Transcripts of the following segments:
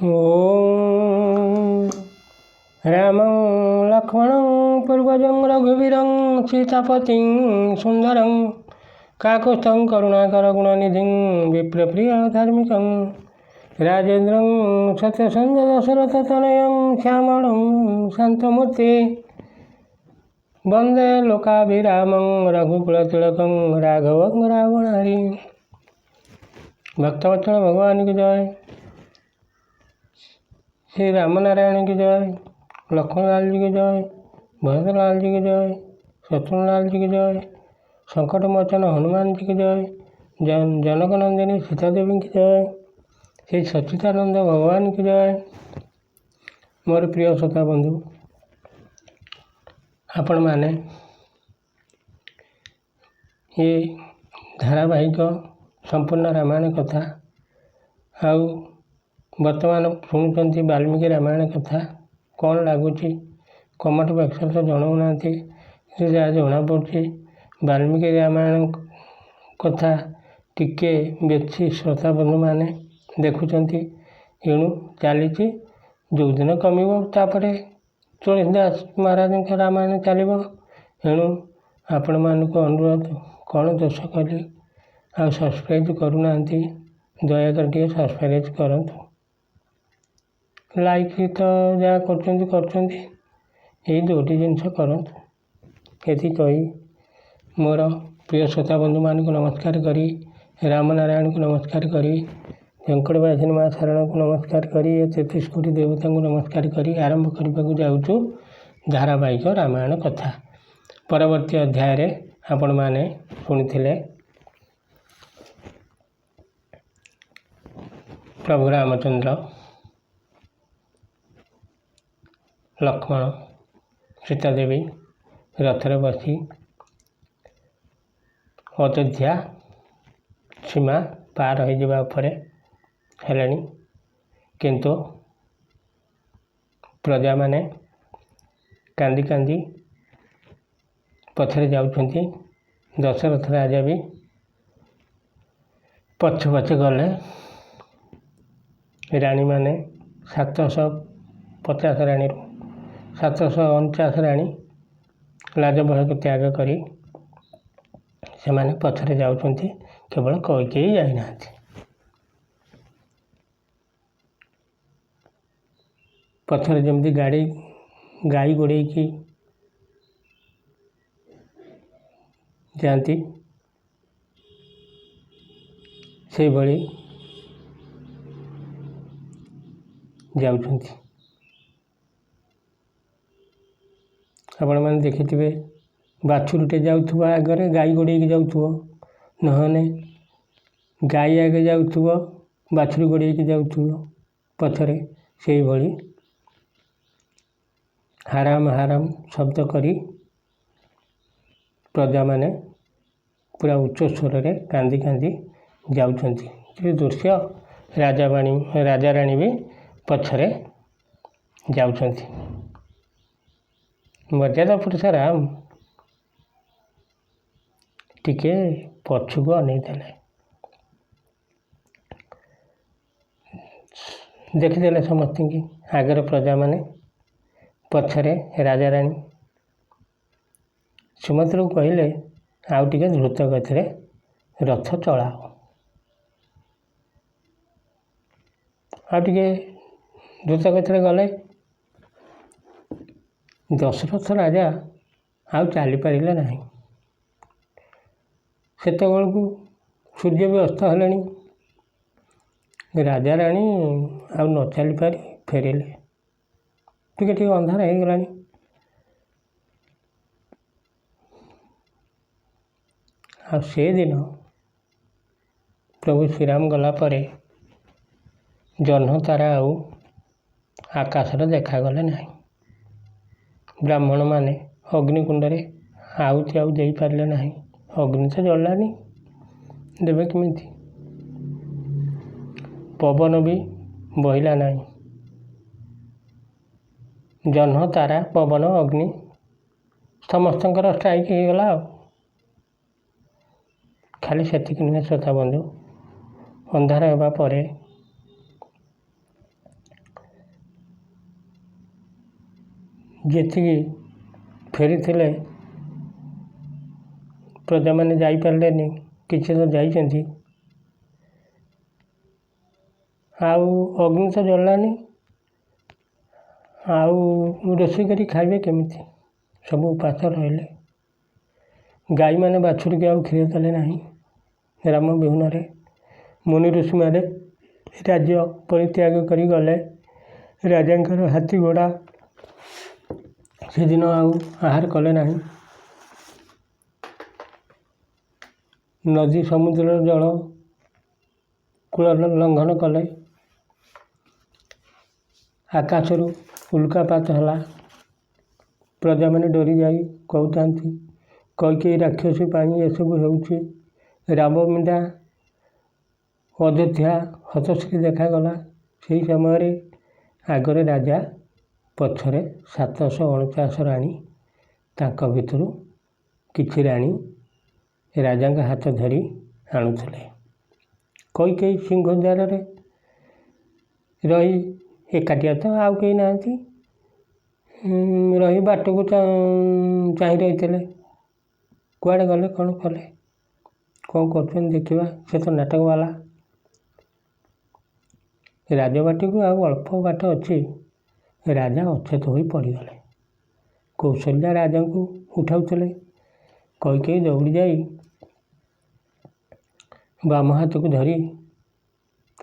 ओम रामं लक्ष्मणं पूर्वजं रघुवीरं सीतापतिं सुन्दरं काकुत्स्थं करुणाकरगुणनिधिं विप्रप्रियधार्मिकं राजेन्द्रं सत्यसन्धदशरथतनयं श्यामलं शान्तमूर्ति वन्दे लोकाभिरामं रघुकुलतिलकं राघवं रावणारी। भक्तवत्सल भगवान की जय। श्री रामनारायण की जय। लक्ष्मण लाल जी की जय। भरत लाल जी की जय। शत्रुघ्न लाल जी की जय। संकट मोचन हनुमान जी की जय। जनक नंदिनी सीता देवी की जय। श्री सच्चिदानंद भगवान की जय। मोर प्रिय श्रोता बंधु, आपण माने ये धारावाहिक संपूर्ण रामायण कथा आउ वर्तमान शुणुंट वाल्मीकि रामायण कथा कौन लगुच कमेंट बॉक्स तो जनाऊना जहाँ जमापड़ी वाल्मीकि रामायण कथा टिके बेसी श्रोता बंधु मैंने देखुं एणु चली जो दिन कमिपर तुलसीदास महाराज रामायण चलो। एणु आपण मानक अनुरोध कौन दोष कली आ सब्सक्राइब करूना दयाकर टे सब्सक्राइब करूँ। लाइक तो जहाँ कर दुटी जिनस करती कही मोर प्रिय श्रोता बंधु मान को नमस्कार करी रामनारायण को नमस्कार करी वेंकटवासिनी माँ सारण को नमस्कार करी 33 कोटी देवता को नमस्कार करी आरंभ करने को जाऊँ धारावाहिक रामायण कथा। परवर्ती अध्याय रे आपण माने शुणिथिले प्रभु रामचंद्र लक्ष्मण सीता देवी रथरे बसी अयोध्या सीमा पार हो जावा हेलेनी किंतु प्रजा माने कांदी कांदी पछरे जाउछंती। दशरथ राजा भी पछ पछ गले। राणी माने 750 राणी 749 राणी लाजभय को त्याग करी से माने पछरे जाउछंती। केवल कैकेयी जाई नांती। पछरे जमती गाड़ी गाई गोड़े की जाती से भली जाउछंती। आपण मैंने देखिथे बाछुरीटे जाऊथुव आगे गाई गोड़े जाऊथुव नहने गाई आगे जाऊथुव बाछुरी गोड़े जाऊथुव पछरे से भली हाराम हाराम शब्द करी प्रजा माने पूरा उच्च स्वर में कांदी कांदी जाउछंती। दृश्य राजा राणी भी पछरे जाउछंती। मर्यादा पुरुष राम टिके पछुको अनेइदेले देखीदेले समस्त की आगे प्रजा माने पछरे राजा राणी सुमंत्र को कहले आउ टिके द्रुत गति रथ चलाओ आउ टिके द्रुत गति गले। दशरथ राजा आउ चली पारे ना सेत बेलू सूर्य भी अस्त हेले। राजा राणी आउ न चली पारि फेरिले टिके अंधार हो गला। आ से दिन प्रभु श्रीराम गला परे जह्न तारा आउ आकाश देखागले ना। ब्राह्मण माने अग्निकुंड आहुति आउ दे पारे ना। अग्नि तो जलानी देवे किमिति। पवन भी बहिला ना। जह्न तारा पवन अग्नि समस्त स्ट्राइक हो गला। खाली सेतिक नुहे श्रोता बंधु अंधार होगा परे ଯେତିକି ଫେରିଥିଲେ ପ୍ରଜାମାନେ ଯାଇପାରିଲେନି, କିଛି ତ ଯାଇଛନ୍ତି। ଆଉ ଅଗ୍ନି ତ ଜଳିଲାନି, ଆଉ ରୋଷେଇ କରି ଖାଇବେ କେମିତି? ସବୁ ଉପାସ ରହିଲେ। ଗାଈମାନେ ବାଛୁରିକି ଆଉ କ୍ଷୀର ଦେଲେ ନାହିଁ। ରାମ ବିହୁନରେ ମୁନି ଋଷିମାନେ ରାଜ୍ୟ ପରିତ୍ୟାଗ କରି ଗଲେ। ରାଜାଙ୍କର ହାତୀ ଘୋଡ଼ା ସେଦିନ ଆଉ ଆହାର କଲେ ନାହିଁ। ନଦୀ ସମୁଦ୍ରର ଜଳ କୂଳ ଲଙ୍ଘନ କଲେ। ଆକାଶରୁ ଉଲ୍କାପାତ ହେଲା। ପ୍ରଜାମାନେ ଡରି ଯାଇ କହୁଥାନ୍ତି, କୈକେୟୀ ରାକ୍ଷସୀ ପାଇଁ ଏସବୁ ହେଉଛି। ରାମବିଣ୍ଡା ଅଯୋଧ୍ୟା ହତଶ୍ରୀ ଦେଖାଗଲା। ସେହି ସମୟରେ ଆଗରେ ରାଜା, ପଛରେ 749 ରାଣୀ। ତାଙ୍କ ଭିତରୁ କିଛି ରାଣୀ ରାଜାଙ୍କ ହାତ ଧରି ଆଣୁଥିଲେ। କୈକେୟୀ ସିଂହଦ୍ୱାରରେ ରହି, ଏକାଟିଆ ତ ଆଉ କେହି ନାହାନ୍ତି, ରହି ବାଟକୁ ଚାହିଁ ରହିଥିଲେ। କୁଆଡ଼େ ଗଲେ, କ'ଣ କଲେ, କ'ଣ କରୁଛନ୍ତି ଦେଖିବା। ସେ ତ ନାଟକବାଲା। ରାଜବାଟିକୁ ଆଉ ଅଳ୍ପ ବାଟ ଅଛି। ରାଜା ଅଚେତ ହୋଇ ପଡ଼ିଗଲେ। କୌଶଲ୍ୟା ରାଜାଙ୍କୁ ଉଠାଉଥିଲେ। କୈକେୟୀ ଦୌଡ଼ି ଯାଇ ବାମ ହାତକୁ ଧରି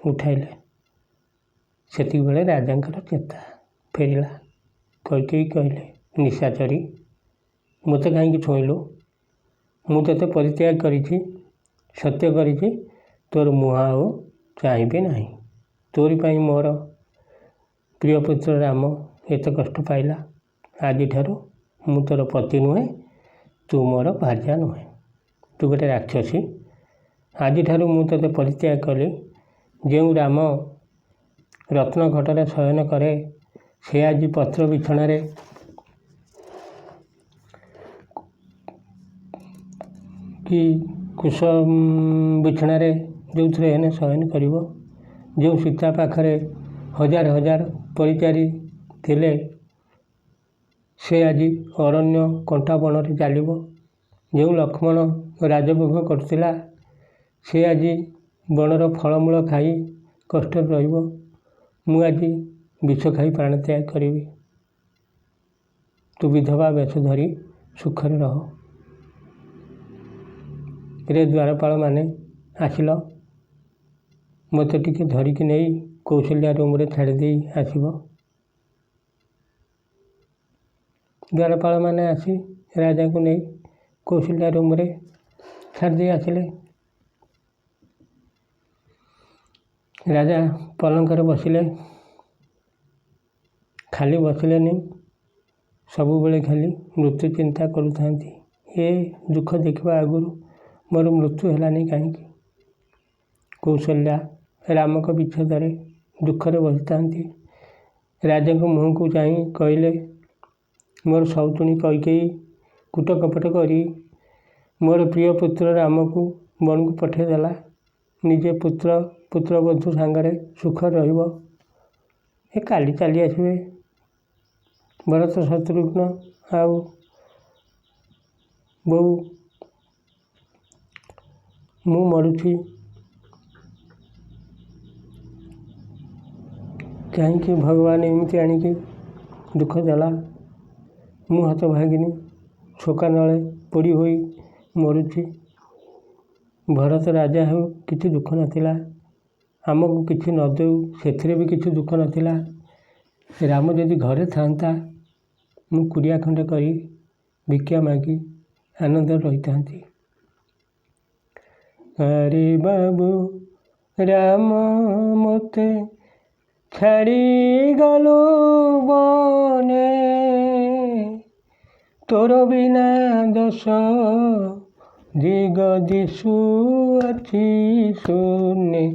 ଉଠାଇଲେ। ସେତିକିବେଳେ ରାଜାଙ୍କର ଚେତା ଫେରିଲା। କୈକେୟୀ କହିଲେ, ନିଶାଚରୀ, ମୋତେ କାହିଁକି ଛୁଇଁଲୁ? ମୁଁ ତୋତେ ପରିତ୍ୟାଗ କରିଛି, ସତ୍ୟ କରିଛି, ତୋର ମୁହଁ ଆଉ ଚାହିଁବି ନାହିଁ। ତୋରି ପାଇଁ ମୋର ପ୍ରିୟ ପୁତ୍ର ରାମ ଏତେ କଷ୍ଟ ପାଇଲା। ଆଜିଠାରୁ ମୁଁ ତୋର ପତି ନୁହେଁ, ତୁ ମୋର ଭାର୍ଯ୍ୟା ନୁହେଁ, ତୁ ଗୋଟେ ରାକ୍ଷସୀ। ଆଜିଠାରୁ ମୁଁ ତୋତେ ପରିତ୍ୟାଗ କଲି। ଯେଉଁ ରାମ ରତ୍ନଘଟରେ ଶୟନ କରେ, ସେ ଆଜି ପତ୍ର ବିଛଣାରେ କି କୁଶ ବିଛଣାରେ ଯେଉଁଥିରେ ହେଲେ ଶୟନ କରିବ। ଯେଉଁ ସୀତା ପାଖରେ ହଜାର ହଜାର ପରିଚାରୀ ଥିଲେ, ସେ ଆଜି ଅରଣ୍ୟ କଣ୍ଟା ବଣରେ ଚାଲିବ। ଯେଉଁ ଲକ୍ଷ୍ମଣ ରାଜଭୋଗ କରୁଥିଲା, ସେ ଆଜି ବଣର ଫଳମୂଳ ଖାଇ କଷ୍ଟରେ ରହିବ। ମୁଁ ଆଜି ବିଷ ଖାଇ ପ୍ରାଣତ୍ୟାଗ କରିବି। ତୁ ବିଧବା ବେଶ ଧରି ସୁଖରେ ରହ। ରେ ଦ୍ୱାରପାଳମାନେ ଆସିଲ, ମୋତେ ଟିକେ ଧରିକି ନେଇ କୌଶଲ୍ୟା ରୁମ୍ରେ ଛାଡ଼ିଦେଇ ଆସିବ। ଦ୍ୱାରପାଳମାନେ ଆସି ରାଜାଙ୍କୁ ନେଇ କୌଶଲ୍ୟା ରୁମ୍ରେ ଛାଡ଼ିଦେଇ ଆସିଲେ। ରାଜା ପଲଙ୍କରେ ବସିଲେ। ଖାଲି ବସିଲେନି, ସବୁବେଳେ ଖାଲି ମୃତ୍ୟୁ ଚିନ୍ତା କରୁଥାନ୍ତି। ଏ ଦୁଃଖ ଦେଖିବା ଆଗରୁ ମୋର ମୃତ୍ୟୁ ହେଲାନି କାହିଁକି? କୌଶଲ୍ୟା ରାମଙ୍କ ବିଚ୍ଛେଦରେ ଦୁଃଖରେ ବସିଥାନ୍ତି। ରାଜାଙ୍କ ମୁହଁକୁ ଚାହିଁ କହିଲେ, ମୋର ସଉତୁଣୀ କୈକେୟୀ କୁଟ କପଟ କରି ମୋର ପ୍ରିୟ ପୁତ୍ର ରାମକୁ ବଣକୁ ପଠାଇଦେଲା। ନିଜେ ପୁତ୍ରବଧୂ ସାଙ୍ଗରେ ସୁଖରେ ରହିବ। ଏ କାଲି ଚାଲି ଆସିବେ ଭରତ ଶତ୍ରୁଘ୍ନ ଆଉ ବୋଉ। ମୁଁ ମରୁଛି, କାହିଁକି ଭଗବାନ ଏମିତି ଆଣିକି ଦୁଃଖ ଦେଲା? ମୁଁ ହତଭାଗିନୀ ଶୋକାନଳେ ପୋଡ଼ି ହୋଇ ମରୁଛି। ଭରତ ରାଜା ହେଉ କିଛି ଦୁଃଖ ନଥିଲା, ଆମକୁ କିଛି ନ ଦେଉ ସେଥିରେ ବି କିଛି ଦୁଃଖ ନଥିଲା। ରାମ ଯଦି ଘରେ ଥାଆନ୍ତା, ମୁଁ କୁଡ଼ିଆ ଖଣ୍ଡେ କରି ଭିକ୍ଷା ମାଗି ଆନନ୍ଦରେ ରହିଥାନ୍ତି। ଆରେ ବାବୁ ରାମ ମୋତେ ଛାଡ଼ିଗଲୁ ବନେ, ତୋର ବିନା ଦୋଷ ଦିଗ ଦିଶୁଅଛି ଶୂନେ।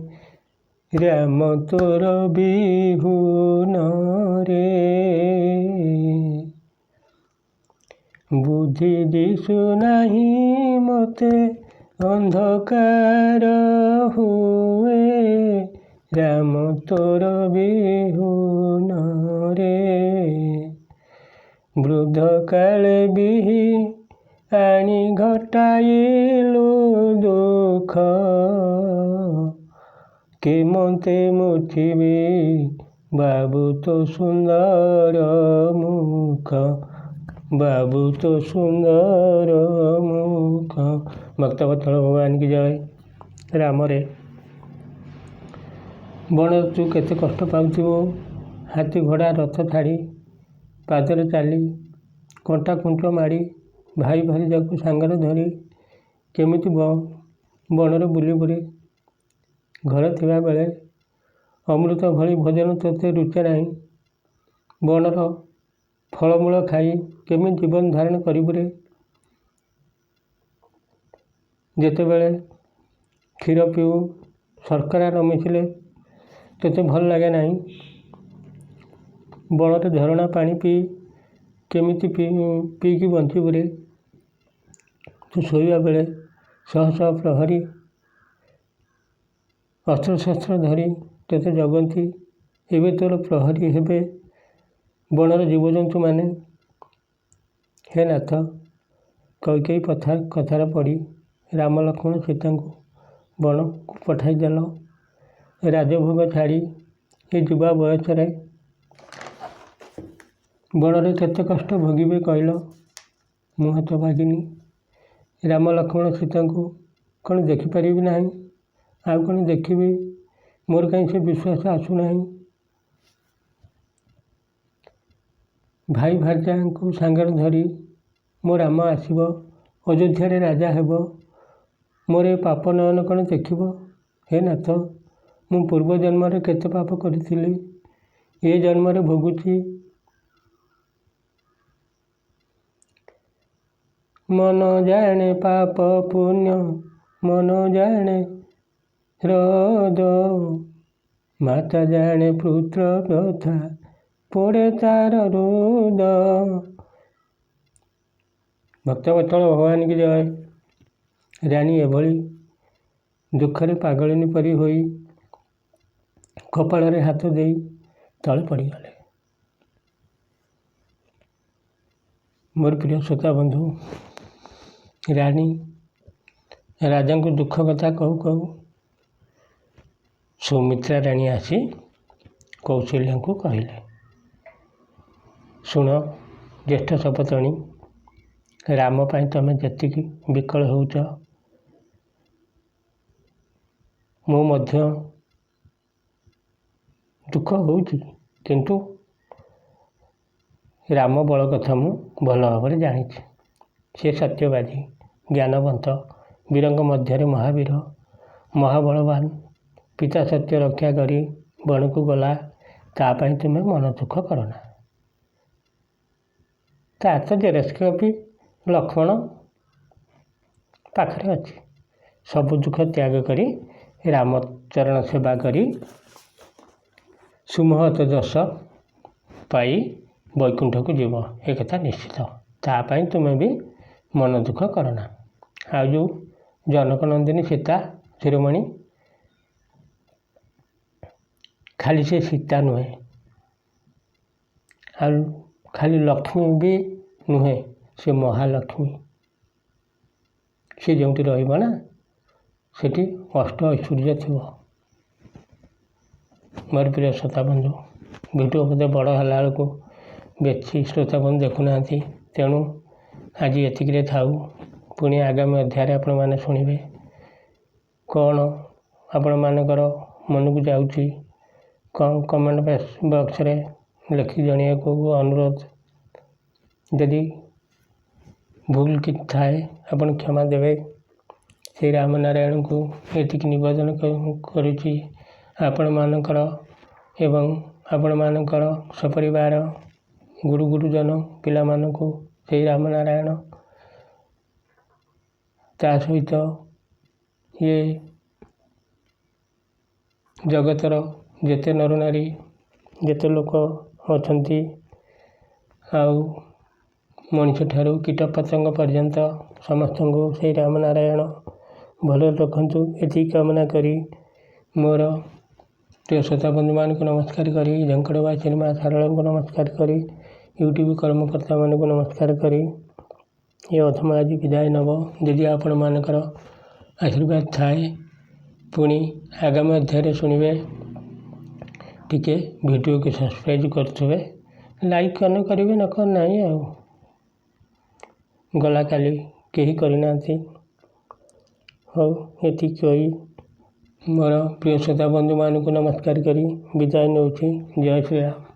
ରାମ ତୋର ବିହୁନରେ ବୁଦ୍ଧି ଦିଶୁ ନାହିଁ ମୋତେ, ଅନ୍ଧକାର ହୁଏ। ରାମ ତୋର ବିହୁନରେ ବୃଦ୍ଧ କାଳେ ବିହି ଆଣି ଘଟାଇଲୁ ଦୁଃଖ, କେମନ୍ତେ ମୁଠିବି ବାବୁ ତୋ ସୁନ୍ଦର ମୁଖ, ବାବୁ ତୋ ସୁନ୍ଦର ମୁଖ। ଭକ୍ତବତ୍ସଳ ଭଗବାନ କି ଜୟ। ରାମରେ ବଣରେ ତୁ କେତେ କଷ୍ଟ ପାଉଥିବୁ। ହାତୀ ଘୋଡ଼ା ରଥ ଛାଡ଼ି ପାଦରେ ଚାଲି କଣ୍ଟା କୁଣ୍ଟ ମାଡ଼ି ଭାଇ ଭାରିଜାକୁ ସାଙ୍ଗରେ ଧରି କେମିତି ବଣରେ ବୁଲି ବୁଲି ଘରେ ଥିବା ବେଳେ ଅମୃତ ଭଳି ଭୋଜନ ତୋତେ ରୁଚେ ନାହିଁ। ବଣର ଫଳମୂଳ ଖାଇ କେମିତି ଜୀବନ ଧାରଣ କରିବୁ ରେ। ଯେତେବେଳେ କ୍ଷୀର ପିଉ ଶର୍କରା ନ ମିଶିଲେ ତୋତେ ଭଲ ଲାଗେ ନାହିଁ। ବଣରେ ଝରଣା ପାଣି ପିଇ କେମିତି ପିଇକି ବଞ୍ଚିବୁ ରେ। ତୁ ଶୋଇବା ବେଳେ ଶହ ଶହ ପ୍ରହରୀ ଅସ୍ତ୍ରଶସ୍ତ୍ର ଧରି ତୋତେ ଜଗନ୍ତି। ଏବେ ତୋର ପ୍ରହରୀ ହେବେ ବଣର ଜୀବଜନ୍ତୁମାନେ। ହେ ନାଥ, କୈକେୟୀ କଥାରେ ପଡ଼ି ରାମ ଲକ୍ଷ୍ମଣ ସୀତାଙ୍କୁ ବଣକୁ ପଠାଇଦେଲ। ରାଜଭୋଗ ଛାଡ଼ି ଏ ଯୁବା ବୟସରେ ବଣରେ କେତେ କଷ୍ଟ ଭୋଗିବେ କହିଲ। ମୁଁ ହତଭାଗିନୀ ରାମ ଲକ୍ଷ୍ମଣ ସୀତାଙ୍କୁ କ'ଣ ଦେଖିପାରିବି ନାହିଁ? ଆଉ କ'ଣ ଦେଖିବି? ମୋର କାହିଁ ସେ ବିଶ୍ୱାସ ଆସୁନାହିଁ। ଭାଇ ଭାର୍ଯ୍ୟାଙ୍କୁ ସାଙ୍ଗରେ ଧରି ମୋ ରାମ ଆସିବ, ଅଯୋଧ୍ୟାରେ ରାଜା ହେବ। ମୋର ଏ ପାପ ନୟନ କ'ଣ ଦେଖିବ? ହେ ନାଥ, ମୁଁ ପୂର୍ବ ଜନ୍ମରେ କେତେ ପାପ କରିଥିଲି, ଏ ଜନ୍ମରେ ଭୋଗୁଛି। ମନ ଜାଣେ ପାପ ପୁଣ୍ୟ, ମନ ଜାଣେ ହ୍ରଦ, ମାତା ଜାଣେ ପୁତ୍ର ବ୍ୟଥା, ପୋଡ଼େ ତାର ହୃଦ। ଭକ୍ତବତ୍ସଳ ଭଗବାନ କି ଜୟ। ରାଣୀ ଏଭଳି ଦୁଃଖରେ ପାଗଳିନୀ ପରି ହୋଇ କପାଳରେ ହାତ ଦେଇ ତଳେ ପଡ଼ିଗଲେ। ମୋର ପ୍ରିୟ ଶ୍ରୋତା ବନ୍ଧୁ, ରାଣୀ ରାଜାଙ୍କୁ ଦୁଃଖ କଥା କହୁ କହୁ ସୁମିତ୍ରା ରାଣୀ ଆସି କୌଶଲ୍ୟାଙ୍କୁ କହିଲେ, ଶୁଣ ଜ୍ୟେଷ୍ଠ ସପତଣୀ, ରାମ ପାଇଁ ତମେ ଯେତିକି ବିକଳ ହେଉଛ, ମୁଁ ମଧ୍ୟ ଦୁଃଖ ହେଉଛି। କିନ୍ତୁ ରାମ ବଳ କଥା ମୁଁ ଭଲ ଭାବରେ ଜାଣିଛି। ସେ ସତ୍ୟବାଦୀ, ଜ୍ଞାନବନ୍ତ, ବୀରଙ୍କ ମଧ୍ୟରେ ମହାବୀର, ମହାବଳବାନ। ପିତା ସତ୍ୟ ରକ୍ଷା କରି ବଣକୁ ଗଲା, ତା ପାଇଁ ତୁମେ ମନ ଦୁଃଖ କରନା। ତା ତ ଜେରକ୍ସ କପି ଲକ୍ଷ୍ମଣ ପାଖରେ ଅଛି। ସବୁ ଦୁଃଖ ତ୍ୟାଗ କରି ରାମଚରଣ ସେବା କରି ସୁମହତ ଯଶ ପାଇ ବୈକୁଣ୍ଠକୁ ଯିବ, ଏ କଥା ନିଶ୍ଚିତ। ତା ପାଇଁ ତୁମେ ବି ମନ ଦୁଃଖ କରନା। ଆଉ ଯେଉଁ ଜନକ ନନ୍ଦିନୀ ସୀତା ଶିରୋମଣି, ଖାଲି ସେ ସୀତା ନୁହେଁ, ଆଉ ଖାଲି ଲକ୍ଷ୍ମୀ ବି ନୁହେଁ, ସେ ମହାଲକ୍ଷ୍ମୀ। ସେ ଯେଉଁଠି ରହିବ ନା, ସେଠି ଅଷ୍ଟ ଐଶ୍ୱର୍ଯ୍ୟ ଥିବ। ମୋର ପ୍ରିୟ ଶ୍ରୋତା ବନ୍ଧୁ, ଭିଡ଼ିଓ ବୋଧେ ବଡ଼ ହେଲା ବେଳକୁ ବେଶୀ ଶ୍ରୋତା ବନ୍ଧୁ ଦେଖୁନାହାନ୍ତି। ତେଣୁ ଆଜି ଏତିକିରେ ଥାଉ। ପୁଣି ଆଗାମୀ ଅଧ୍ୟାୟରେ ଆପଣମାନେ ଶୁଣିବେ କ'ଣ ଆପଣମାନଙ୍କର ମନକୁ ଯାଉଛି, କ'ଣ କମେଣ୍ଟ ବକ୍ସରେ ଲେଖି ଜଣାଇବାକୁ ଅନୁରୋଧ। ଯଦି ଭୁଲ କିଛି ଥାଏ ଆପଣ କ୍ଷମା ଦେବେ। ଶ୍ରୀ ରାମନାରାୟଣଙ୍କୁ ଏତିକି ନିବେଦନ କରୁଛି, ଆପଣମାନଙ୍କର ଏବଂ ଆପଣମାନଙ୍କର ସପରିବାର ଗୁରୁ ଗୁରୁଜନ ପିଲାମାନଙ୍କୁ ଶ୍ରୀ ରାମନାରାୟଣ, ତା ସହିତ ଇଏ ଜଗତର ଯେତେ ନରନାରୀ, ଯେତେ ଲୋକ ଅଛନ୍ତି, ଆଉ ମଣିଷଠାରୁ କୀଟପତଙ୍ଗ ପର୍ଯ୍ୟନ୍ତ ସମସ୍ତଙ୍କୁ ଶ୍ରୀ ରାମନାରାୟଣ ଭଲରେ ରଖନ୍ତୁ। ଏତିକି କାମନା କରି ମୋର ପ୍ରିୟ ଶ୍ରୋତା ବନ୍ଧୁମାନଙ୍କୁ ନମସ୍କାର କରି, ଝଙ୍କଡ଼ବାସିନୀ ମା ଶାରଳାଙ୍କୁ ନମସ୍କାର କରି यूट्यूब कर्मकर्ता मानक नमस्कार करी ये अधम आज विदाय नब जदि आपण मानकर आशीर्वाद थाए पुणी आगामी अध्याय शुणवे टिके वीडियो को सब्सक्राइब करुवे लाइक कने करेंगे न कर ना गला काली कहीं करना हो ये कही मोर प्रिय श्रोता बंधु मानक नमस्कार करी विदाय नौछि। जय श्री राम।